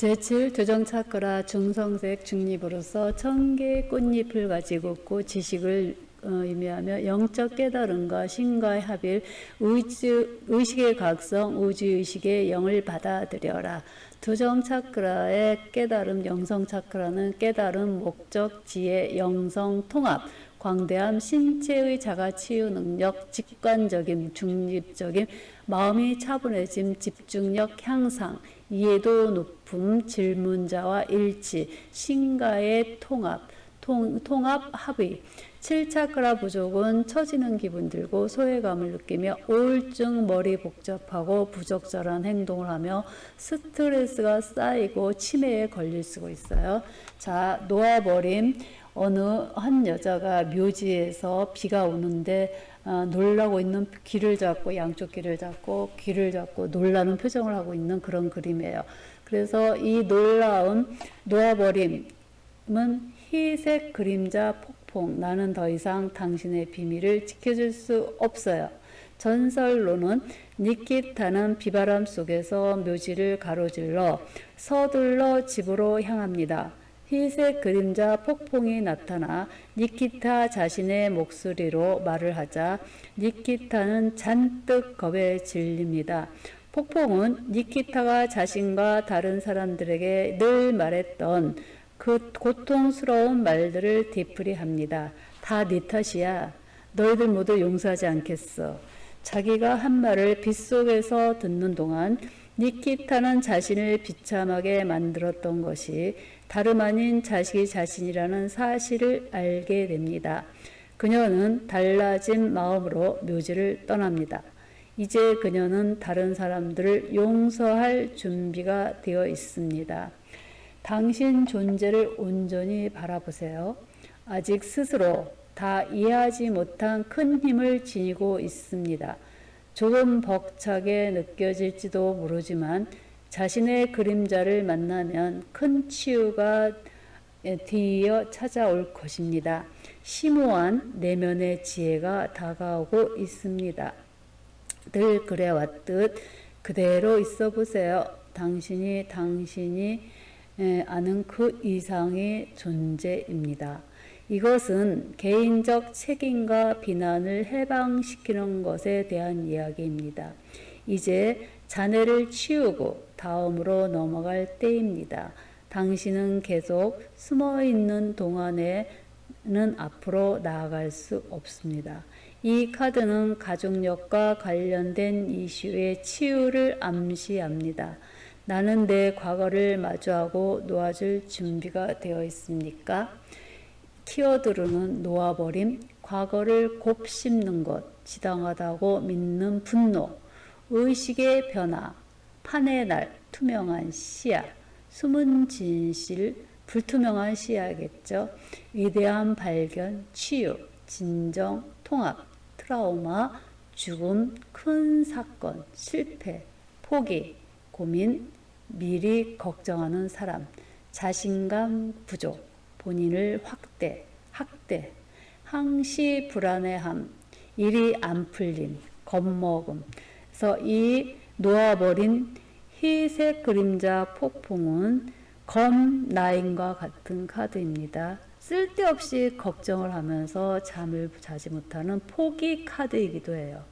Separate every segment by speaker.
Speaker 1: 제7 두정차크라 중성색 중립으로서 1000개의 꽃잎을 가지고 있고 지식을 의미하며 영적 깨달음과 신과의 합일, 의식의 각성, 우주의식의 영을 받아들여라. 두정차크라의 깨달음, 영성차크라는 깨달음, 목적, 지혜, 영성, 통합, 광대함, 신체의 자가치유 능력, 직관적임, 중립적임, 마음이 차분해짐, 집중력 향상, 이해도 높음, 질문자와 일치, 신과의 통합, 통합 합의. 7차크라 부족은 처지는 기분 들고 소외감을 느끼며 우울증, 머리 복잡하고 부적절한 행동을 하며 스트레스가 쌓이고 치매에 걸릴 수가 있어요. 자, 놓아버림. 어느 한 여자가 묘지에서 비가 오는데 놀라고 있는 귀를 잡고 양쪽 귀를 잡고 놀라는 표정을 하고 있는 그런 그림이에요. 그래서 이 놀라움, 놓아버림은 희색 그림자 폭풍, 나는 더 이상 당신의 비밀을 지켜줄 수 없어요. 전설로는 니키타는 비바람 속에서 묘지를 가로질러 서둘러 집으로 향합니다. 희색 그림자 폭풍이 나타나 니키타 자신의 목소리로 말을 하자 니키타는 잔뜩 겁에 질립니다. 폭풍은 니키타가 자신과 다른 사람들에게 늘 말했던 그 고통스러운 말들을 되풀이합니다. 다 네 탓이야. 너희들 모두 용서하지 않겠어. 자기가 한 말을 빗속에서 듣는 동안 니키타는 자신을 비참하게 만들었던 것이 다름 아닌 자기 자신이라는 사실을 알게 됩니다. 그녀는 달라진 마음으로 묘지를 떠납니다. 이제 그녀는 다른 사람들을 용서할 준비가 되어 있습니다. 당신 존재를 온전히 바라보세요. 아직 스스로 다 이해하지 못한 큰 힘을 지니고 있습니다. 조금 벅차게 느껴질지도 모르지만 자신의 그림자를 만나면 큰 치유가 뒤이어 찾아올 것입니다. 심오한 내면의 지혜가 다가오고 있습니다. 늘 그래왔듯 그대로 있어 보세요. 당신이 아는 그 이상의 존재입니다. 이것은 개인적 책임과 비난을 해방시키는 것에 대한 이야기입니다. 이제 자네를 치우고 다음으로 넘어갈 때입니다. 당신은 계속 숨어있는 동안에는 앞으로 나아갈 수 없습니다. 이 카드는 가족력과 관련된 이슈의 치유를 암시합니다. 나는 내 과거를 마주하고 놓아줄 준비가 되어 있습니까? 키워드로는 놓아버림, 과거를 곱씹는 것, 지당하다고 믿는 분노, 의식의 변화, 판의 날, 투명한 시야, 숨은 진실, 불투명한 시야겠죠. 위대한 발견, 치유, 진정, 통합, 트라우마, 죽음, 큰 사건, 실패, 포기, 고민, 미리 걱정하는 사람, 자신감 부족, 본인을 학대, 항시 불안해함, 일이 안 풀림, 겁먹음. 그래서 이 놓아버린 희색 그림자 폭풍은 검나인과 같은 카드입니다. 쓸데없이 걱정을 하면서 잠을 자지 못하는 포기 카드이기도 해요.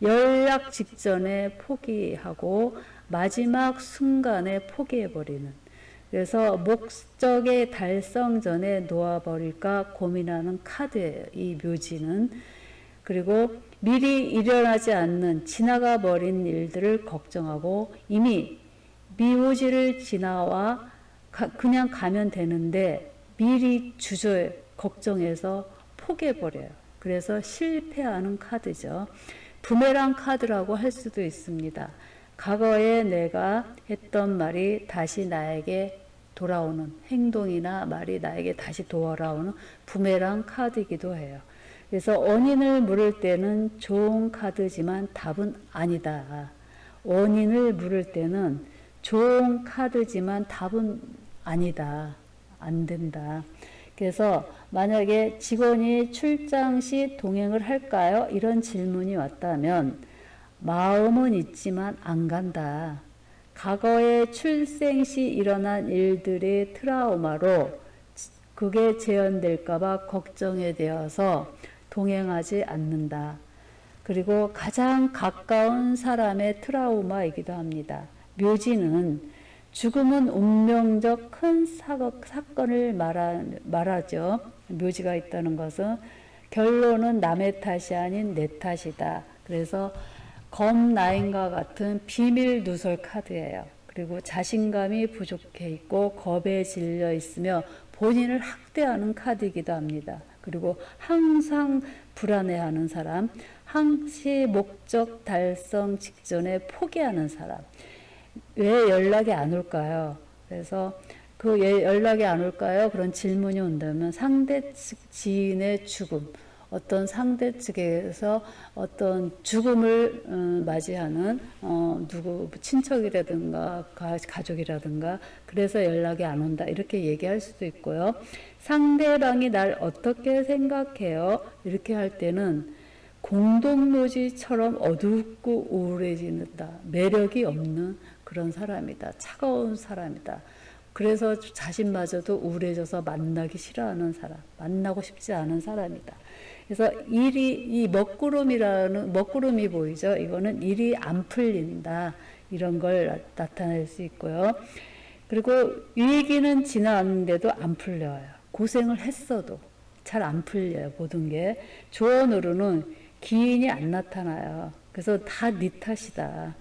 Speaker 1: 연락 직전에 포기하고 마지막 순간에 포기해버리는, 그래서 목적의 달성 전에 놓아버릴까 고민하는 카드예요. 이 묘지는. 그리고 미리 일어나지 않는 지나가 버린 일들을 걱정하고 이미 묘지를 지나와 그냥 가면 되는데 미리 걱정해서 포기해버려요. 그래서 실패하는 카드죠. 부메랑 카드라고 할 수도 있습니다. 과거에 내가 했던 말이 다시 나에게 돌아오는, 행동이나 말이 나에게 다시 돌아오는 부메랑 카드이기도 해요. 그래서 원인을 물을 때는 좋은 카드지만 답은 아니다. 원인을 물을 때는 좋은 카드지만 답은 아니다. 안 된다. 그래서 만약에 직원이 출장 시 동행을 할까요? 이런 질문이 왔다면 마음은 있지만 안 간다. 과거에 출생 시 일어난 일들의 트라우마로 그게 재현될까봐 걱정에 대해서 동행하지 않는다. 그리고 가장 가까운 사람의 트라우마이기도 합니다. 묘지는 죽음은 운명적 큰 사건을 말하죠. 묘지가 있다는 것은 결론은 남의 탓이 아닌 내 탓이다. 그래서 검9과 같은 비밀 누설 카드예요. 그리고 자신감이 부족해 있고 겁에 질려 있으며 본인을 학대하는 카드이기도 합니다. 그리고 항상 불안해하는 사람, 항시 목적 달성 직전에 포기하는 사람. 왜 연락이 안 올까요? 그래서 그 연락이 안 올까요? 그런 질문이 온다면 상대 측 지인의 죽음, 어떤 상대 측에서 어떤 죽음을 맞이하는 누구 친척이라든가 가족이라든가 그래서 연락이 안 온다 이렇게 얘기할 수도 있고요. 상대방이 날 어떻게 생각해요? 이렇게 할 때는 공동묘지처럼 어둡고 우울해진다. 매력이 없는 그런 사람이다. 차가운 사람이다. 그래서 자신마저도 우울해져서 만나기 싫어하는 사람, 만나고 싶지 않은 사람이다. 그래서 이 먹구름이 보이죠? 이거는 일이 안 풀린다. 이런 걸 나타낼 수 있고요. 그리고 위기는 지나왔는데도 안 풀려요. 고생을 했어도 잘 안 풀려요. 모든 게. 조언으로는 기인이 안 나타나요. 그래서 다 네 탓이다.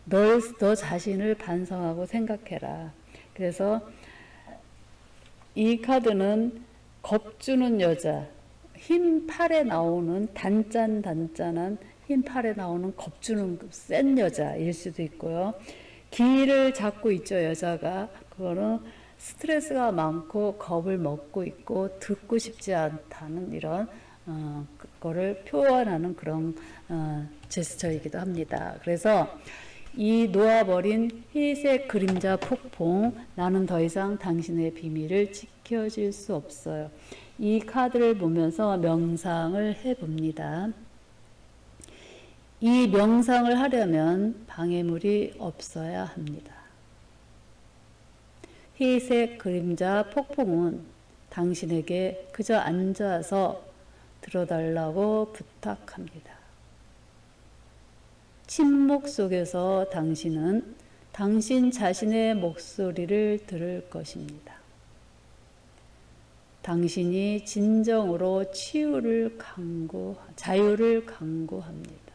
Speaker 1: 너 자신을 반성하고 생각해라. 그래서 이 카드는 겁주는 여자, 흰 팔에 나오는 단짠한 흰 팔에 나오는 겁주는 센 여자일 수도 있고요. 기를 잡고 있죠, 여자가. 그거는 스트레스가 많고 겁을 먹고 있고 듣고 싶지 않다는 이런 그거를 표현하는 그런 제스처이기도 합니다. 그래서 이 놓아버린 희색 그림자 폭풍, 나는 더 이상 당신의 비밀을 지켜줄 수 없어요. 이 카드를 보면서 명상을 해봅니다. 이 명상을 하려면 방해물이 없어야 합니다. 희색 그림자 폭풍은 당신에게 그저 앉아서 들어달라고 부탁합니다. 침묵 속에서 당신은 당신 자신의 목소리를 들을 것입니다. 당신이 진정으로 자유를 강구합니다.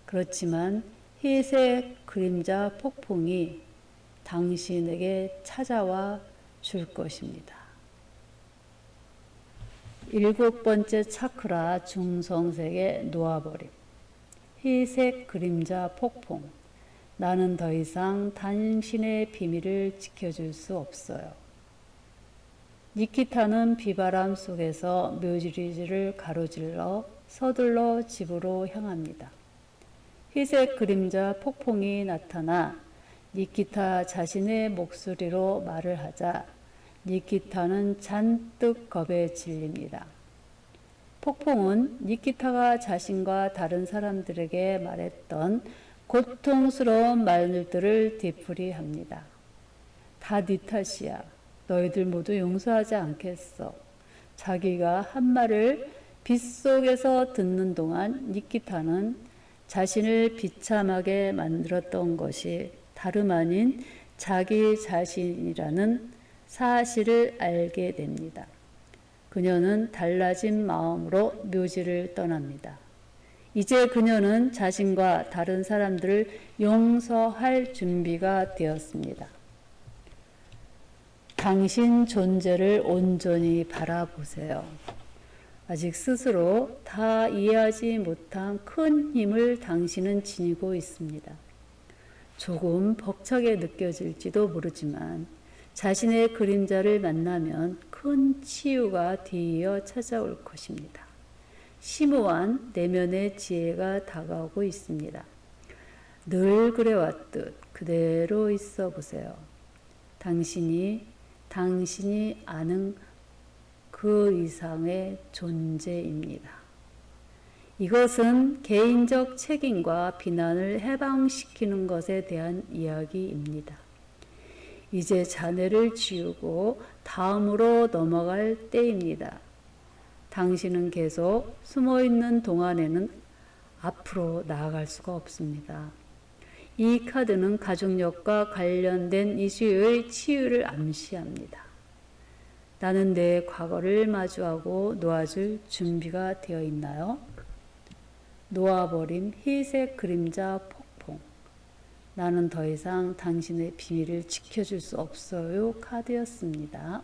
Speaker 1: 그렇지만 희색 그림자 폭풍이 당신에게 찾아와 줄 것입니다. 7번째 차크라 중성색에 놓아버림. 희색 그림자 폭풍. 나는 더 이상 당신의 비밀을 지켜줄 수 없어요. 니키타는 비바람 속에서 묘지를 가로질러 서둘러 집으로 향합니다. 희색 그림자 폭풍이 나타나 니키타 자신의 목소리로 말을 하자 니키타는 잔뜩 겁에 질립니다. 폭풍은 니키타가 자신과 다른 사람들에게 말했던 고통스러운 말들을 되풀이합니다. 다 네 탓이야. 너희들 모두 용서하지 않겠어. 자기가 한 말을 빗속에서 듣는 동안 니키타는 자신을 비참하게 만들었던 것이 다름 아닌 자기 자신이라는 사실을 알게 됩니다. 그녀는 달라진 마음으로 묘지를 떠납니다. 이제 그녀는 자신과 다른 사람들을 용서할 준비가 되었습니다. 당신 존재를 온전히 바라보세요. 아직 스스로 다 이해하지 못한 큰 힘을 당신은 지니고 있습니다. 조금 벅차게 느껴질지도 모르지만 자신의 그림자를 만나면 큰 치유가 뒤이어 찾아올 것입니다. 심오한 내면의 지혜가 다가오고 있습니다. 늘 그래왔듯 그대로 있어 보세요. 당신이 아는 그 이상의 존재입니다. 이것은 개인적 책임과 비난을 해방시키는 것에 대한 이야기입니다. 이제 잔해를 지우고 다음으로 넘어갈 때입니다. 당신은 계속 숨어있는 동안에는 앞으로 나아갈 수가 없습니다. 이 카드는 가족력과 관련된 이슈의 치유를 암시합니다. 나는 내 과거를 마주하고 놓아줄 준비가 되어 있나요? 놓아버림, 희색 그림자 폭풍. 나는 더 이상 당신의 비밀을 지켜줄 수 없어요 카드였습니다.